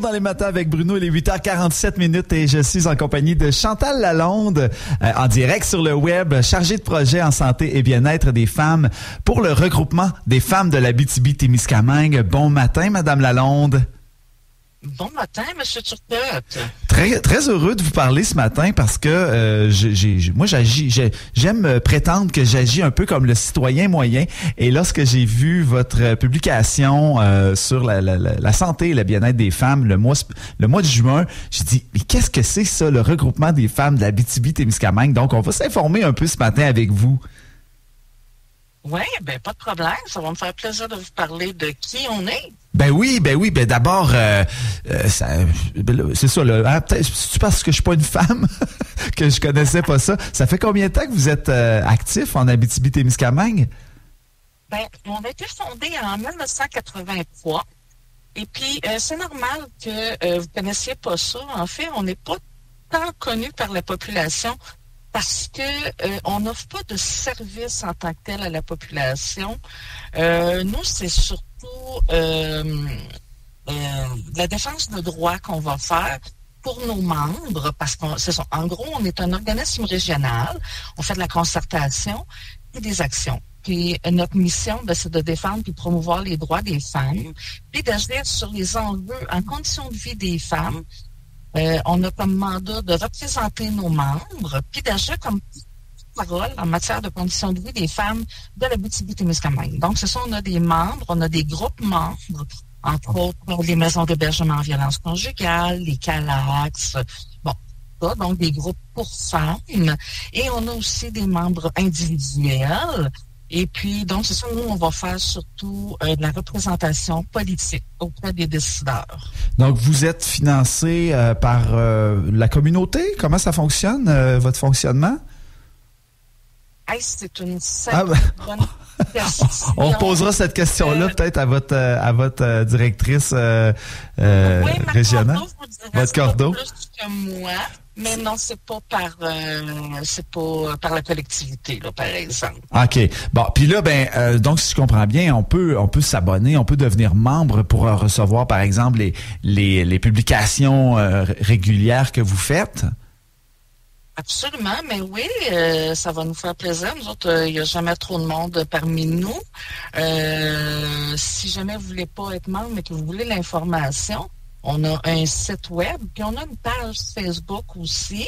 Dans les matins avec Bruno, il est 8h47 et je suis en compagnie de Chantal Lalonde, en direct sur le web, chargée de projet en santé et bien-être des femmes pour le regroupement des femmes de l'Abitibi-Témiscamingue. Bon matin, Madame Lalonde. Bon matin, Monsieur Turcotte. Très heureux de vous parler ce matin parce que j'aime prétendre que j'agis un peu comme le citoyen moyen. Et lorsque j'ai vu votre publication sur la santé et le bien-être des femmes le mois de juin, j'ai dit, mais qu'est-ce que c'est ça, le regroupement des femmes de l'Abitibi-Témiscamingue? Donc, on va s'informer un peu ce matin avec vous. Oui, ben pas de problème. Ça va me faire plaisir de vous parler de qui on est. Ben oui. D'abord, c'est ça. Peut-être c'est parce que je suis pas une femme que je connaissais pas ça. Ça fait combien de temps que vous êtes actif en Abitibi-Témiscamingue? Ben, on a été fondé en 1983. Et puis, c'est normal que vous connaissiez pas ça. En fait, on n'est pas tant connu par la population parce que on n'offre pas de service en tant que tel à la population. Nous, c'est surtout la défense de droits qu'on va faire pour nos membres, parce qu'en gros, on est un organisme régional, on fait de la concertation et des actions. Puis notre mission, c'est de défendre et promouvoir les droits des femmes, puis d'agir sur les enjeux en conditions de vie des femmes. On a comme mandat de représenter nos membres, puis d'agir comme parole en matière de conditions de vie des femmes de l'Abitibi-Témiscamingue. Donc, c'est ça, on a des membres, on a des groupes membres, entre autres les maisons d'hébergement en violence conjugale, les CALAX, donc des groupes pour femmes. Et on a aussi des membres individuels. Et puis, donc, c'est ça, nous, on va faire surtout de la représentation politique auprès des décideurs. Donc, vous êtes financé par la communauté? Comment ça fonctionne, votre fonctionnement? Hey, c'est une bonne question. On posera cette question-là peut-être à votre directrice régionale. Votre cordeau. Plus que moi. Mais non, c'est pas par la collectivité, là, par exemple. OK. Bon, puis là, donc, si je comprends bien, on peut s'abonner, on peut devenir membre pour recevoir, par exemple, les publications régulières que vous faites. Absolument, mais oui, ça va nous faire plaisir. Nous autres, il n'y a jamais trop de monde parmi nous. Si jamais vous voulez pas être membre, mais que vous voulez l'information, on a un site web, puis on a une page Facebook aussi.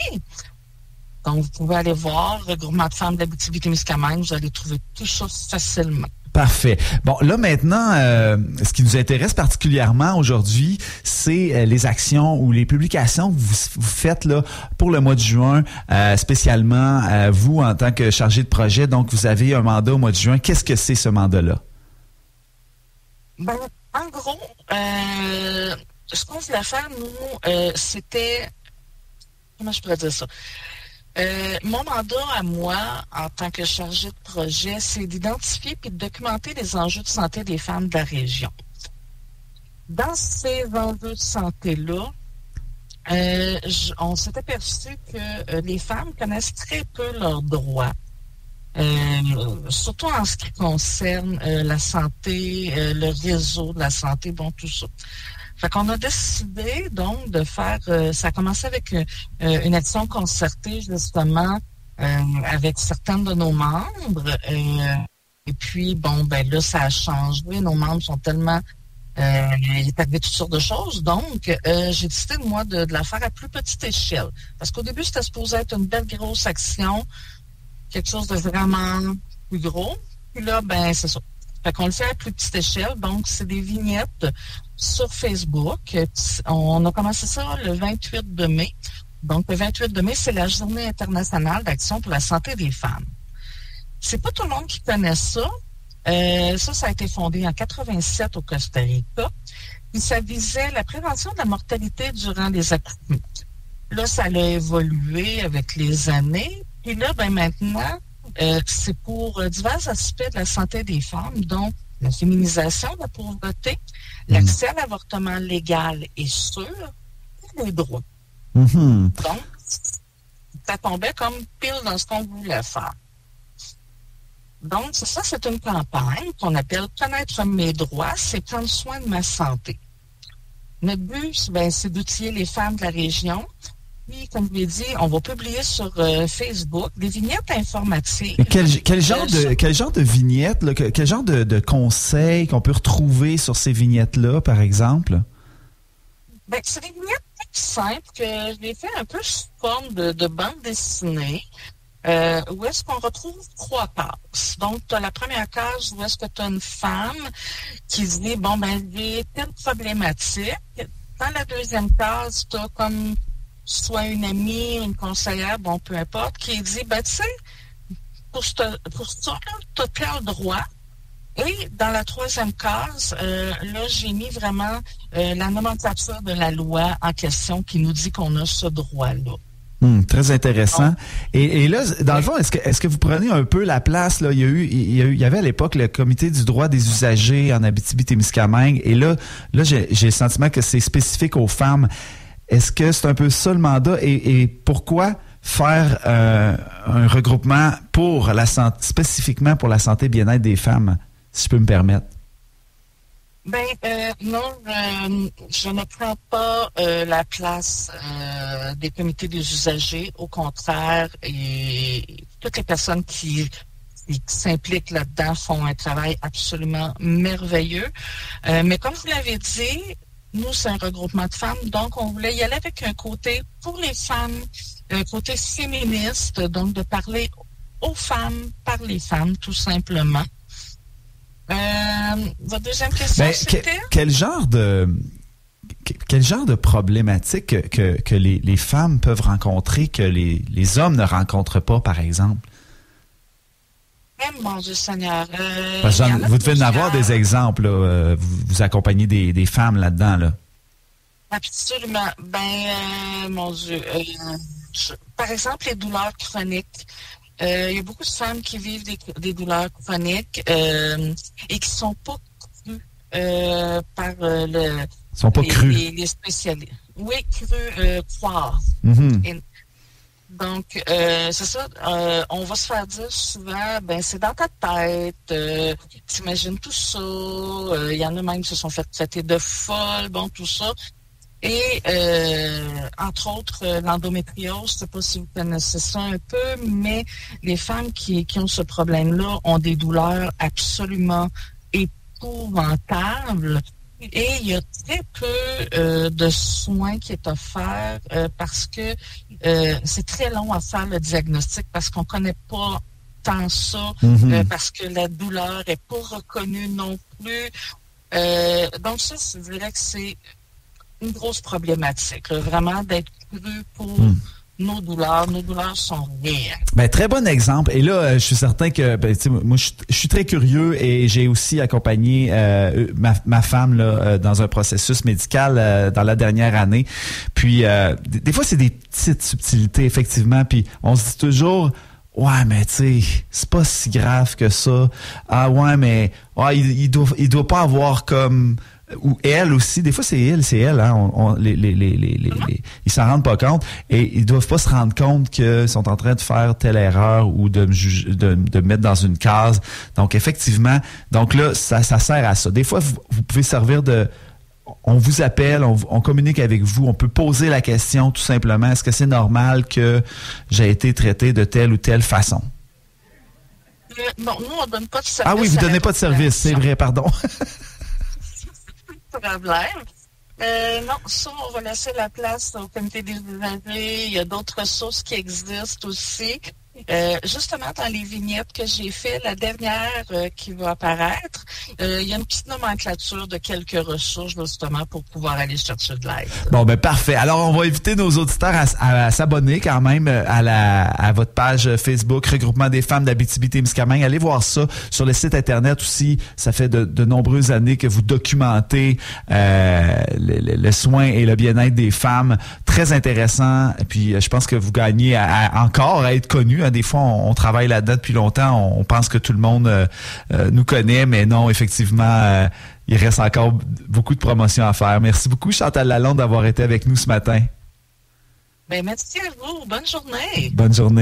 Donc, vous pouvez aller voir Regroupement de femmes de l'Abitibi-Témiscamingue. Vous allez trouver tout ça facilement. Parfait. Bon, là maintenant, ce qui nous intéresse particulièrement aujourd'hui, c'est les actions ou les publications que vous faites là pour le mois de juin, spécialement vous en tant que chargé de projet. Donc, vous avez un mandat au mois de juin. Qu'est-ce que c'est ce mandat-là? Ben, en gros, ce qu'on voulait faire, nous, c'était... Comment je pourrais dire ça? Mon mandat à moi, en tant que chargé de projet, c'est d'identifier et de documenter les enjeux de santé des femmes de la région. Dans ces enjeux de santé-là, on s'est aperçu que les femmes connaissent très peu leurs droits. Surtout en ce qui concerne la santé, le réseau de la santé, tout ça. Fait qu'on a décidé donc de faire, ça a commencé avec une action concertée justement avec certaines de nos membres. Et puis là ça a changé. Nos membres sont tellement, il est arrivé toutes sortes de choses. Donc j'ai décidé moi de la faire à plus petite échelle, parce qu'au début c'était supposé être une belle grosse action, quelque chose de vraiment plus gros. Puis là c'est ça. Fait qu'on le fait à plus petite échelle, donc c'est des vignettes sur Facebook. On a commencé ça le 28 de mai. Donc, le 28 de mai, c'est la Journée internationale d'action pour la santé des femmes. C'est pas tout le monde qui connaît ça. Ça a été fondé en 87 au Costa Rica. Puis ça visait la prévention de la mortalité durant les accouchements. Là, ça a évolué avec les années. Puis là, maintenant, c'est pour divers aspects de la santé des femmes, donc la féminisation de la pauvreté, l'accès à l'avortement légal et sûr, et les droits. Mm-hmm. Donc, ça tombait comme pile dans ce qu'on voulait faire. Donc, c'est une campagne qu'on appelle « Connaître mes droits », c'est prendre soin de ma santé. Notre but, ben, c'est d'outiller les femmes de la région. Puis, comme je l'ai dit, on va publier sur Facebook des vignettes informatives. Et quel genre de vignettes, là, quel genre de conseils qu'on peut retrouver sur ces vignettes-là, par exemple? Ben, c'est des vignettes très simples que je les fais un peu sous forme de bande dessinée. Où est-ce qu'on retrouve 3 cases. Donc, tu as la première case où est-ce que tu as une femme qui dit, bon, ben, j'ai telle problématique. Dans la deuxième case, tu as comme soit une amie, une conseillère, bon, peu importe, qui dit, ben, tu sais, pour ça, tu as tel droit. Et dans la troisième case, là, j'ai mis vraiment la nomenclature de la loi en question qui nous dit qu'on a ce droit-là. Très intéressant. Et là, dans le fond, est-ce que vous prenez un peu la place, là? Il y avait à l'époque le comité du droit des usagers en Abitibi-Témiscamingue. Et là, j'ai le sentiment que c'est spécifique aux femmes. Est-ce que c'est un peu ça le mandat? Et pourquoi faire un regroupement pour la santé, spécifiquement pour la santé et bien-être des femmes, si je peux me permettre? Ben non, je ne prends pas la place des comités des usagers. Au contraire, et toutes les personnes qui s'impliquent là-dedans font un travail absolument merveilleux. Mais comme vous l'avez dit, nous, c'est un regroupement de femmes, donc on voulait y aller avec un côté pour les femmes, un côté féministe, donc de parler aux femmes, par les femmes, tout simplement. Votre deuxième question, c'était? Quel genre de problématiques que les femmes peuvent rencontrer que les hommes ne rencontrent pas, par exemple? Mon Dieu Seigneur. Parce que vous devez en avoir des exemples, là, vous accompagnez des femmes là-dedans, là. Absolument. Mon Dieu. Par exemple, les douleurs chroniques. Il y a beaucoup de femmes qui vivent des douleurs chroniques et qui sont pas crues par les spécialistes. Oui, croire. Mm-hmm. Donc, c'est ça. On va se faire dire souvent, ben c'est dans ta tête. T'imagines tout ça. Il y en a même qui se sont fait traiter de folle, bon, tout ça. Et, entre autres, l'endométriose, je sais pas si vous connaissez ça un peu, mais les femmes qui ont ce problème-là ont des douleurs absolument épouvantables. Et il y a très peu de soins qui est offert parce que c'est très long à faire le diagnostic parce qu'on connaît pas tant ça, parce que la douleur est pas reconnue non plus. Donc ça, je dirais que c'est une grosse problématique, là, vraiment d'être cru pour nos douleurs. Nos douleurs sont réelles. Ben, très bon exemple. Et là, je suis certain que moi, je suis très curieux et j'ai aussi accompagné ma femme là, dans un processus médical dans la dernière année. Puis, des fois, c'est des petites subtilités, effectivement. Puis, on se dit toujours... Ouais, mais tu sais, c'est pas si grave que ça. Ah ouais, mais il doit pas avoir comme... Ou elle aussi, des fois c'est elle, hein, ils s'en rendent pas compte et ils doivent pas se rendre compte qu'ils sont en train de faire telle erreur ou de me mettre dans une case. Donc effectivement, donc là, ça sert à ça. Des fois, vous pouvez servir on vous appelle, on communique avec vous, on peut poser la question tout simplement, est-ce que c'est normal que j'ai été traité de telle ou telle façon? Non, nous on donne pas de service. Ah oui, vous donnez pas de service, c'est vrai, pardon. Problème. Non, ça, on va laisser la place au comité des usagers. Il y a d'autres ressources qui existent aussi. Justement, dans les vignettes que j'ai fait, la dernière qui va apparaître, il y a une petite nomenclature de quelques ressources, justement, pour pouvoir aller chercher de l'aide. Bon, ben parfait. Alors, on va inviter nos auditeurs à s'abonner quand même à votre page Facebook, Regroupement des femmes d'Abitibi-Témiscamingue. Allez voir ça sur le site Internet aussi. Ça fait de nombreuses années que vous documentez le soin et le bien-être des femmes. Très intéressant. Et puis, je pense que vous gagnez encore à être connu. Des fois, on travaille là-dedans depuis longtemps. On pense que tout le monde nous connaît, mais non, effectivement, il reste encore beaucoup de promotions à faire. Merci beaucoup, Chantal Lalonde, d'avoir été avec nous ce matin. Ben, merci à vous. Bonne journée. Bonne journée.